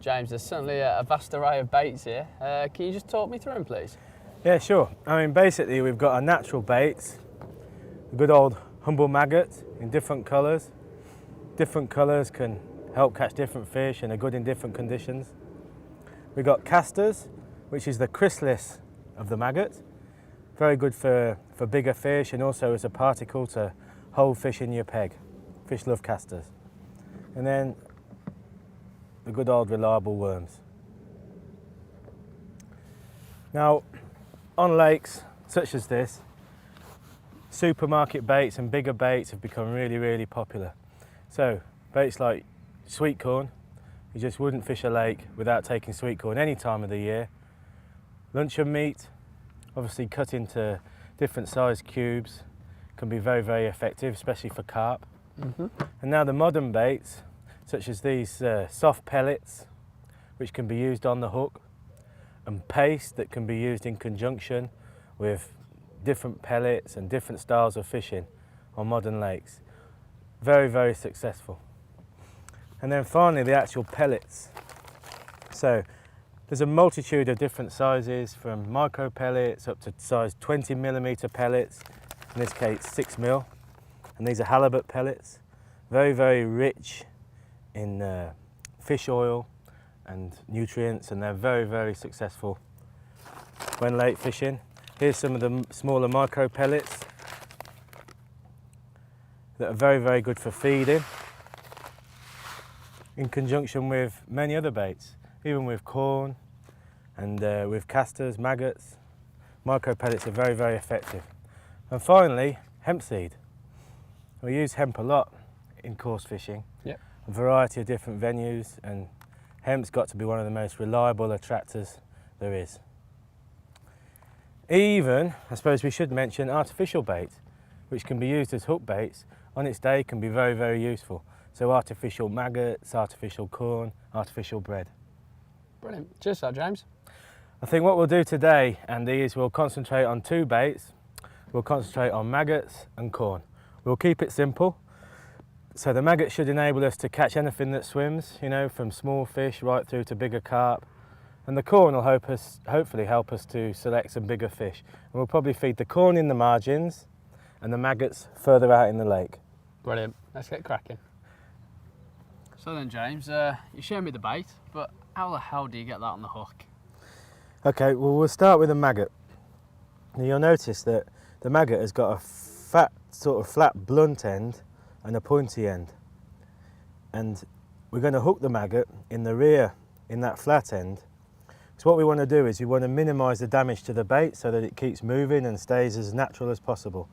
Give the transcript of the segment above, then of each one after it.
James, there's certainly a vast array of baits here. Can you just talk me through them, please? Yeah, sure. I mean, basically we've got our natural baits, the good old humble maggot in different colours. Different colours can help catch different fish and are good in different conditions. We've got casters, which is the chrysalis of the maggot. Very good for bigger fish and also as a particle to hold fish in your peg. Fish love casters. And then the good old reliable worms. Now, on lakes such as this, supermarket baits and bigger baits have become really, really popular. So, baits like sweetcorn, you just wouldn't fish a lake without taking sweetcorn any time of the year. Luncheon meat, obviously cut into different size cubes, can be very, very effective, especially for carp. And now the modern baits, such as these soft pellets, which can be used on the hook, and paste that can be used in conjunction with different pellets and different styles of fishing on modern lakes. Very, very successful. And then finally the actual pellets. So there's a multitude of different sizes, from micro pellets up to size 20mm pellets, in this case 6mm, and these are halibut pellets. Very, very rich in fish oil and nutrients, and they're very, very successful when lake fishing. Here's some of the smaller micro pellets that are very, very good for feeding in conjunction with many other baits, even with corn and with casters, maggots. Micro pellets are very, very effective. And finally, hemp seed. We use hemp a lot in coarse fishing. Yep. A variety of different venues, and hemp's got to be one of the most reliable attractors there is. Even, I suppose we should mention, artificial bait, which can be used as hook baits, on its day can be very, very useful. So artificial maggots, artificial corn, artificial bread. Brilliant. Cheers, sir, James. I think what we'll do today, Andy, is we'll concentrate on two baits. We'll concentrate on maggots and corn. We'll keep it simple. So the maggot should enable us to catch anything that swims, you know, from small fish right through to bigger carp. And the corn will hopefully help us to select some bigger fish. And we'll probably feed the corn in the margins and the maggots further out in the lake. Brilliant. Let's get cracking. So then, James, you showed me the bait, but how the hell do you get that on the hook? Okay, well, we'll start with a maggot. Now you'll notice that the maggot has got a fat, sort of flat blunt end and a pointy end. And we're going to hook the maggot in the rear, in that flat end. So what we want to do is we want to minimise the damage to the bait so that it keeps moving and stays as natural as possible.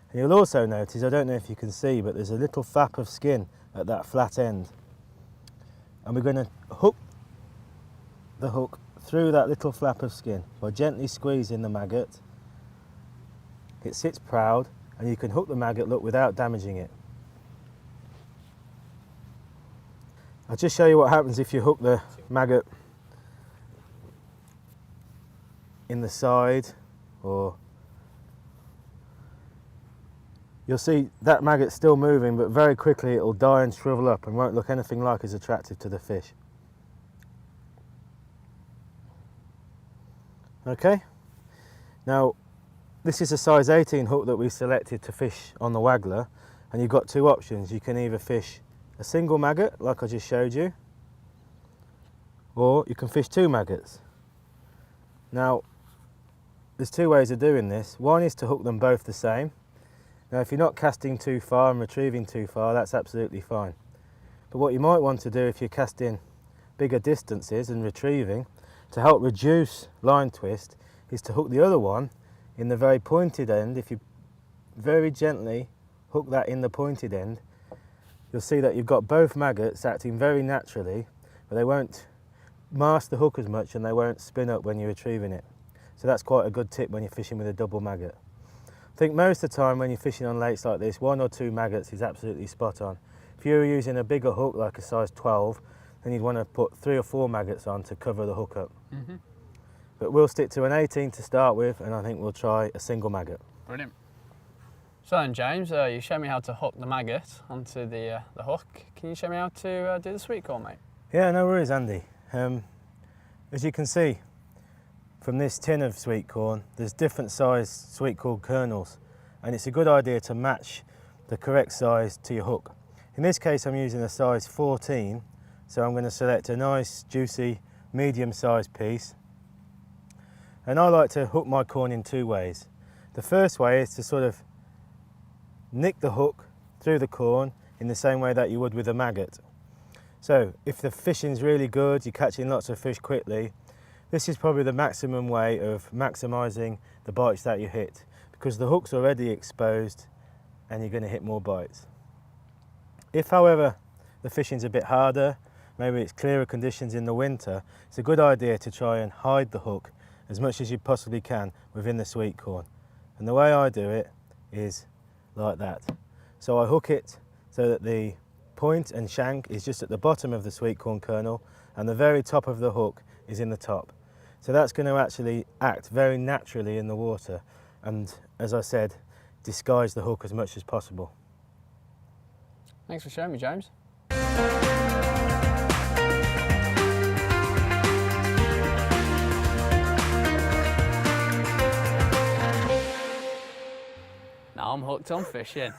And you'll also notice, I don't know if you can see, but there's a little flap of skin at that flat end. And we're going to hook the hook through that little flap of skin by gently squeezing the maggot. It sits proud, and you can hook the maggot, look, without damaging it. I'll just show you what happens if you hook the maggot in the side, or you'll see that maggot's still moving, but very quickly it'll die and shrivel up and won't look anything like as attractive to the fish. Okay, now this is a size 18 hook that we selected to fish on the waggler, and you've got two options. You can either fish a single maggot like I just showed you, or you can fish two maggots. Now there's two ways of doing this. One is to hook them both the same. Now if you're not casting too far and retrieving too far, that's absolutely fine. But what you might want to do if you're casting bigger distances and retrieving, to help reduce line twist, is to hook the other one in the very pointed end. If you very gently hook that in the pointed end, you'll see that you've got both maggots acting very naturally, but they won't mask the hook as much and they won't spin up when you're retrieving it. So that's quite a good tip when you're fishing with a double maggot. I think most of the time when you're fishing on lakes like this, 1 or 2 maggots is absolutely spot on. If you were using a bigger hook like a size 12, then you'd want to put 3 or 4 maggots on to cover the hook up. But we'll stick to an 18 to start with, and I think we'll try a single maggot. Brilliant. So then, James, you showed me how to hook the maggot onto the hook. Can you show me how to do the sweetcorn, mate? Yeah, no worries, Andy. As you can see from this tin of sweet corn, there's different sized sweet corn kernels, and it's a good idea to match the correct size to your hook. In this case I'm using a size 14, so I'm going to select a nice juicy medium sized piece. And I like to hook my corn in two ways. The first way is to sort of nick the hook through the corn in the same way that you would with a maggot. So if the fishing's really good, you're catching lots of fish quickly, this is probably the maximum way of maximising the bites that you hit, because the hook's already exposed and you're going to hit more bites. If, however, the fishing's a bit harder, maybe it's clearer conditions in the winter, it's a good idea to try and hide the hook as much as you possibly can within the sweet corn. And the way I do it is like that. So I hook it so that the point and shank is just at the bottom of the sweet corn kernel and the very top of the hook is in the top. So that's going to actually act very naturally in the water and, as I said, disguise the hook as much as possible. Thanks for showing me, James. Now I'm hooked on fishing.